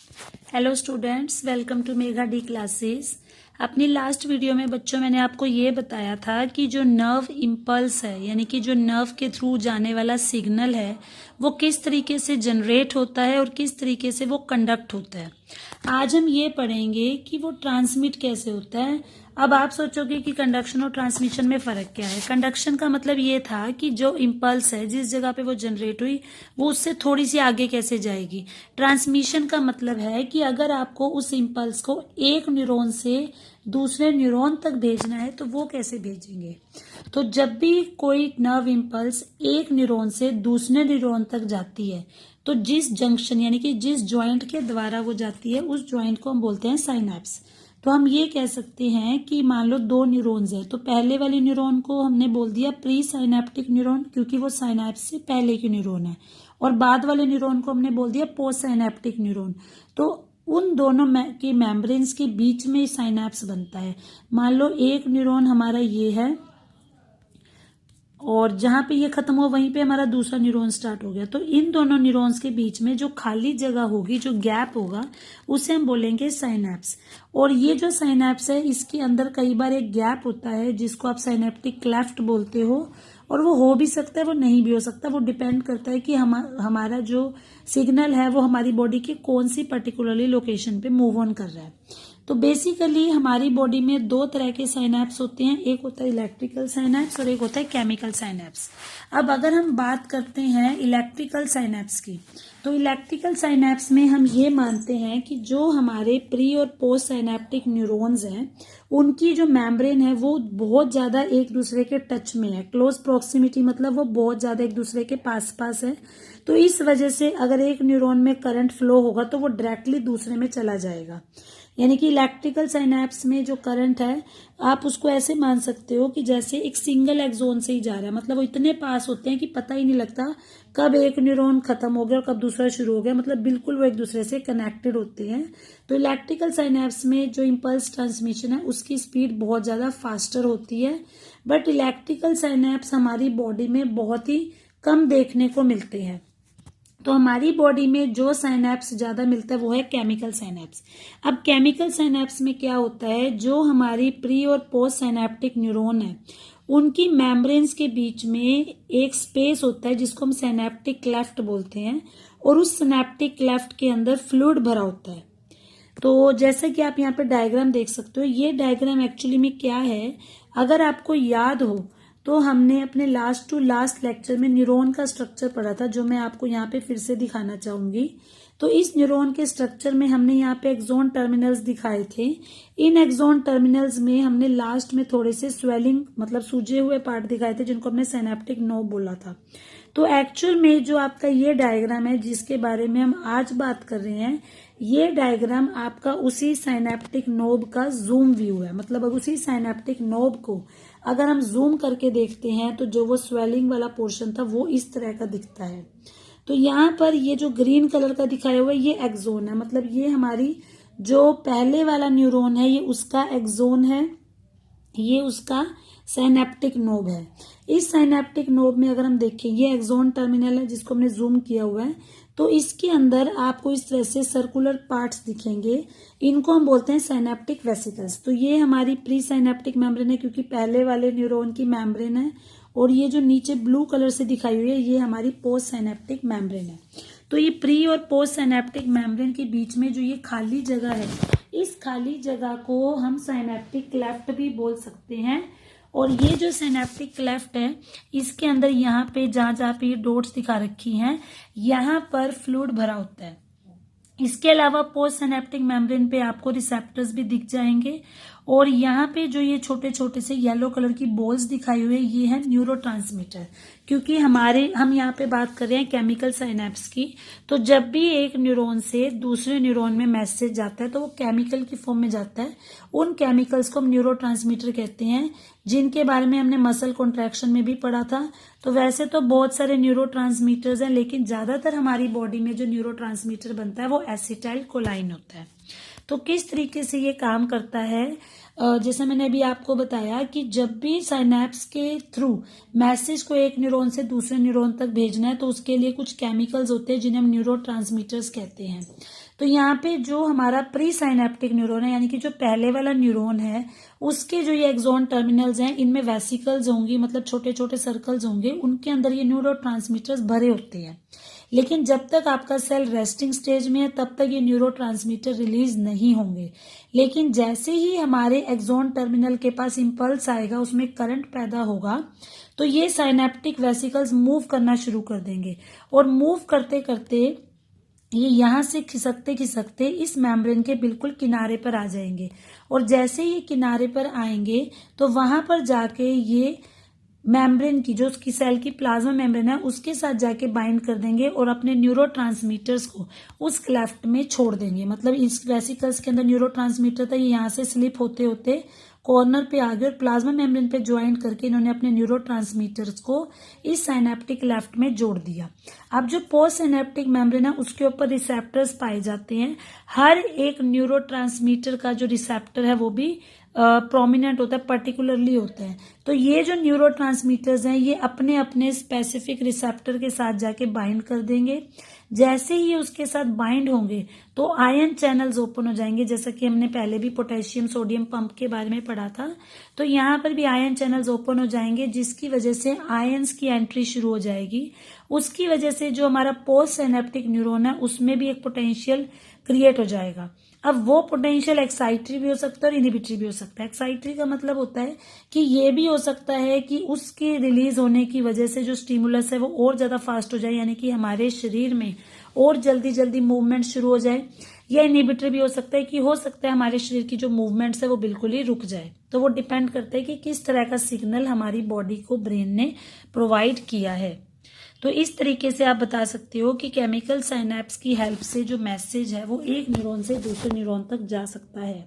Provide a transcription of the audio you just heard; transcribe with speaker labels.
Speaker 1: Hello students, welcome to mega D classes. अपनी last video में बच्चों मैंने आपको ये बताया था कि जो नर्व इम्पल्स है यानी कि जो नर्व के थ्रू जाने वाला सिग्नल है वो किस तरीके से जनरेट होता है और किस तरीके से वो कंडक्ट होता है। आज हम ये पढ़ेंगे कि वो ट्रांसमिट कैसे होता है। अब आप सोचोगे कि कंडक्शन और ट्रांसमिशन में फ़र्क क्या है। कंडक्शन का मतलब ये था कि जो इम्पल्स है जिस जगह पे वो जनरेट हुई वो उससे थोड़ी सी आगे कैसे जाएगी। ट्रांसमिशन का मतलब है कि अगर आपको उस इम्पल्स को एक न्यूरॉन से दूसरे न्यूरॉन तक भेजना है तो वो कैसे भेजेंगे। तो जब भी कोई नर्व इम्पल्स एक न्यूरॉन से दूसरे न्यूरॉन तक जाती है तो जिस जंक्शन यानी कि जिस जॉइंट के द्वारा वो जाती है उस जॉइंट को हम बोलते हैं साइनैप्स। तो हम ये कह सकते हैं कि मान लो दो न्यूरॉन्स हैं, तो पहले वाले न्यूरॉन को हमने बोल दिया प्री साइनेप्टिक न्यूरॉन क्योंकि वो साइनैप्स से पहले की न्यूरॉन है, और बाद वाले न्यूरॉन को हमने बोल दिया पोस्ट साइनेप्टिक न्यूरॉन। तो उन दोनों की मेम्ब्रेन्स के बीच में साइनैप्स बनता है। मान लो एक न्यूरॉन हमारा ये है और जहां पे ये खत्म हो वहीं पे हमारा दूसरा न्यूरॉन स्टार्ट हो गया, तो इन दोनों न्यूरॉन्स के बीच में जो खाली जगह होगी, जो गैप होगा, उसे हम बोलेंगे साइनैप्स। और ये जो साइनैप्स है इसके अंदर कई बार एक गैप होता है जिसको आप साइनेप्टिक क्लेफ्ट बोलते हो, और वो हो भी सकता है वो नहीं भी हो सकता। वो डिपेंड करता है कि हमारा जो सिग्नल है वो हमारी बॉडी के कौन सी पर्टिकुलरली लोकेशन पे मूव ऑन कर रहा है। तो बेसिकली हमारी बॉडी में दो तरह के साइनैप्स होते हैं, एक होता है इलेक्ट्रिकल साइनैप्स और एक होता है केमिकल साइनैप्स। अब अगर हम बात करते हैं इलेक्ट्रिकल साइनैप्स की, तो इलेक्ट्रिकल साइनैप्स में हम ये मानते हैं कि जो हमारे प्री और पोस्ट साइनेप्टिक न्यूरॉन्स हैं उनकी जो मेम्ब्रेन है वो बहुत ज्यादा एक दूसरे के टच में है, क्लोज प्रॉक्सिमिटी, मतलब वो बहुत ज्यादा एक दूसरे के पास पास है। तो इस वजह से अगर एक न्यूरॉन में करंट फ्लो होगा तो वो डायरेक्टली दूसरे में चला जाएगा। यानी कि इलेक्ट्रिकल साइनैप्स में जो करंट है आप उसको ऐसे मान सकते हो कि जैसे एक सिंगल एक्सोन से ही जा रहा है, मतलब वो इतने पास होते हैं कि पता ही नहीं लगता कब एक न्यूरॉन खत्म हो गया और कब दूसरा शुरू हो गया, मतलब बिल्कुल वो एक दूसरे से कनेक्टेड होते हैं। तो इलेक्ट्रिकल साइनैप्स में जो इम्पल्स ट्रांसमिशन है उसकी स्पीड बहुत ज्यादा फास्टर होती है, बट इलेक्ट्रिकल साइनैप्स हमारी बॉडी में बहुत ही कम देखने को मिलते हैं। तो हमारी बॉडी में जो साइनैप्स ज्यादा मिलता है वो है केमिकल साइनैप्स। अब केमिकल साइनैप्स में क्या होता है, जो हमारी प्री और पोस्ट साइनेप्टिक न्यूरॉन है उनकी मेम्ब्रेन्स के बीच में एक स्पेस होता है जिसको हम साइनेप्टिक क्लेफ्ट बोलते हैं, और उस सिनेप्टिक क्लेफ्ट के अंदर फ्लूइड भरा होता है। तो जैसा कि आप यहाँ पे डायग्राम देख सकते हो, ये डायग्राम एक्चुअली में क्या है, अगर आपको याद हो तो हमने अपने लास्ट टू लास्ट लेक्चर में न्यूरॉन का स्ट्रक्चर पढ़ा था, जो मैं आपको यहाँ पे फिर से दिखाना चाहूंगी। तो इस न्यूरॉन के स्ट्रक्चर में हमने यहाँ पे एक्सोन टर्मिनल्स दिखाए थे। इन एक्सोन टर्मिनल्स में हमने लास्ट में थोड़े से स्वेलिंग मतलब सूजे हुए पार्ट दिखाए थे जिनको हमने सिनेप्टिक नोब बोला था। तो एक्चुअल में जो आपका ये डायग्राम है जिसके बारे में हम आज बात कर रहे हैं, ये डायग्राम आपका उसी साइनेप्टिक नोब का जूम व्यू है। मतलब उसी साइनेप्टिक नोब को अगर हम जूम करके देखते हैं तो जो वो स्वेलिंग वाला पोर्शन था वो इस तरह का दिखता है। तो यहाँ पर ये जो ग्रीन कलर का दिखाया हुआ है ये एक्सोन है, मतलब ये हमारी जो पहले वाला न्यूरॉन है ये उसका एक्सोन है, ये उसका साइनेप्टिक नोब है। इस साइनेप्टिक नोब में अगर हम देखें ये एक्सोन टर्मिनल है जिसको हमने जूम किया हुआ है, तो इसके अंदर आपको इस तरह से सर्कुलर पार्ट्स दिखेंगे, इनको हम बोलते हैं साइनेप्टिक वेसिकल्स। तो ये हमारी प्री साइनेप्टिक मेम्ब्रेन है क्योंकि पहले वाले न्यूरॉन की मेम्ब्रेन है, और ये जो नीचे ब्लू कलर से दिखाई हुई है ये हमारी पोस्ट साइनेप्टिक मेम्ब्रेन है। तो ये प्री और पोस्ट साइनेप्टिक मेम्ब्रेन के बीच में जो ये खाली जगह है, इस खाली जगह को हम साइनेप्टिक क्लेफ्ट भी बोल सकते हैं। और ये जो सिनेप्टिक क्लेफ्ट है इसके अंदर यहाँ पे जहां जहां पे ये डॉट्स दिखा रखी हैं यहाँ पर फ्लूइड भरा होता है। इसके अलावा पोस्ट सिनेप्टिक मेम्ब्रेन पे आपको रिसेप्टर्स भी दिख जाएंगे, और यहाँ पे जो ये छोटे छोटे से येलो कलर की बॉल्स दिखाई हुई है ये है न्यूरोट्रांसमीटर। क्योंकि हम यहाँ पे बात कर रहे हैं केमिकल साइनैप्स की, तो जब भी एक न्यूरॉन से दूसरे न्यूरॉन में मैसेज जाता है तो वो केमिकल की फॉर्म में जाता है। उन केमिकल्स को हम न्यूरोट्रांसमीटर कहते हैं, जिनके बारे में हमने मसल कॉन्ट्रैक्शन में भी पढ़ा था। तो वैसे तो बहुत सारे न्यूरोट्रांसमीटर्स हैं, लेकिन ज्यादातर हमारी बॉडी में जो न्यूरोट्रांसमीटर बनता है वो एसिटाइल कोलाइन होता है। तो किस तरीके से ये काम करता है, जैसे मैंने अभी आपको बताया कि जब भी साइनैप्स के थ्रू मैसेज को एक न्यूरॉन से दूसरे न्यूरॉन तक भेजना है तो उसके लिए कुछ केमिकल्स होते हैं जिन्हें हम न्यूरोट्रांसमीटर्स कहते हैं। तो यहाँ पे जो हमारा प्री साइनेप्टिक न्यूरॉन है, यानी कि जो पहले वाला न्यूरॉन है, उसके जो ये एक्सॉन टर्मिनल्स हैं, इनमें वेसिकल्स होंगी, मतलब छोटे छोटे सर्कल्स होंगे, उनके अंदर ये न्यूरोट्रांसमीटर्स भरे होते हैं। लेकिन जब तक आपका सेल रेस्टिंग स्टेज में है तब तक ये न्यूरोट्रांसमीटर रिलीज नहीं होंगे। लेकिन जैसे ही हमारे एक्सॉन टर्मिनल के पास इंपल्स आएगा, उसमें करंट पैदा होगा, तो ये साइनेप्टिक वेसिकल्स मूव करना शुरू कर देंगे और मूव करते करते ये यहाँ से खिसकते खिसकते इस मेम्ब्रेन के बिल्कुल किनारे पर आ जाएंगे। और जैसे ये किनारे पर आएंगे तो वहां पर जाके ये मेम्ब्रेन की, जो उसकी सेल की प्लाज्मा मेम्ब्रेन है, उसके साथ जाके बाइंड कर देंगे और अपने न्यूरोट्रांसमीटर्स को उस क्लेफ्ट में छोड़ देंगे। मतलब इस वेसिकल्स के अंदर न्यूरोट्रांसमीटर था, ये यहाँ से स्लिप होते होते कॉर्नर पे आ गए और प्लाज्मा मेम्ब्रेन पे ज्वाइंट करके इन्होंने अपने न्यूरोट्रांसमीटर्स को इस साइनेप्टिक क्लेफ्ट में जोड़ दिया। अब जो पोस्ट साइनेप्टिक मेम्ब्रेन है उसके ऊपर रिसेप्टर्स पाए जाते हैं। हर एक न्यूरोट्रांसमीटर का जो रिसेप्टर है वो भी प्रोमिनेंट होता है, पर्टिकुलरली होता है। तो ये जो न्यूरोट्रांसमीटर्स हैं ये अपने अपने स्पेसिफिक रिसेप्टर के साथ जाके बाइंड कर देंगे। जैसे ही ये उसके साथ बाइंड होंगे तो आयन चैनल्स ओपन हो जाएंगे, जैसा कि हमने पहले भी पोटेशियम सोडियम पंप के बारे में पढ़ा था। तो यहाँ पर भी आयन चैनल्स ओपन हो जाएंगे, जिसकी वजह से आयंस की एंट्री शुरू हो जाएगी। उसकी वजह से जो हमारा पोस्ट सिनेप्टिक न्यूरॉन है उसमें भी एक पोटेंशियल क्रिएट हो जाएगा। अब वो पोटेंशियल एक्साइटरी भी हो सकता है और इनहिबिटरी भी हो सकता है। एक्साइटरी का मतलब होता है कि ये भी हो सकता है कि उसके रिलीज होने की वजह से जो स्टिमुलस है वो और ज्यादा फास्ट हो जाए, यानी कि हमारे शरीर में और जल्दी जल्दी मूवमेंट शुरू हो जाए। या इनहिबिटरी भी हो सकता है कि हो सकता है हमारे शरीर की जो मूवमेंट्स है वो बिल्कुल ही रुक जाए। तो वो डिपेंड करता है कि किस तरह का सिग्नल हमारी बॉडी को ब्रेन ने प्रोवाइड किया है। तो इस तरीके से आप बता सकते हो कि केमिकल साइनेप्स की हेल्प से जो मैसेज है वो एक न्यूरॉन से दूसरे न्यूरॉन तक जा सकता है।